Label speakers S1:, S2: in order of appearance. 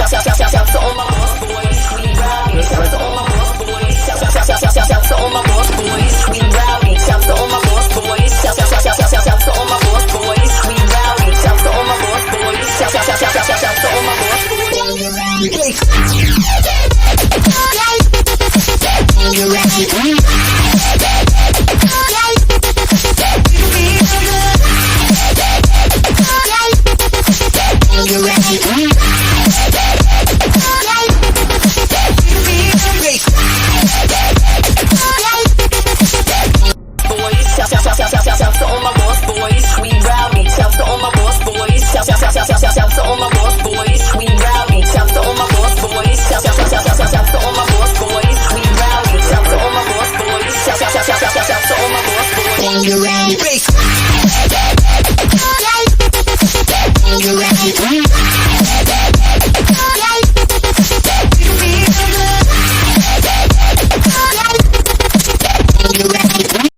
S1: Shout to all my boss boys, we rowdy. Shout to all my boss boys. Shout to all my boss boys, we rowdy. Shout to all my boss boys. Shout to all my boss boys, we rowdy. Shout to all my boss boys. Shout to all my boss boys. You ready? You ready?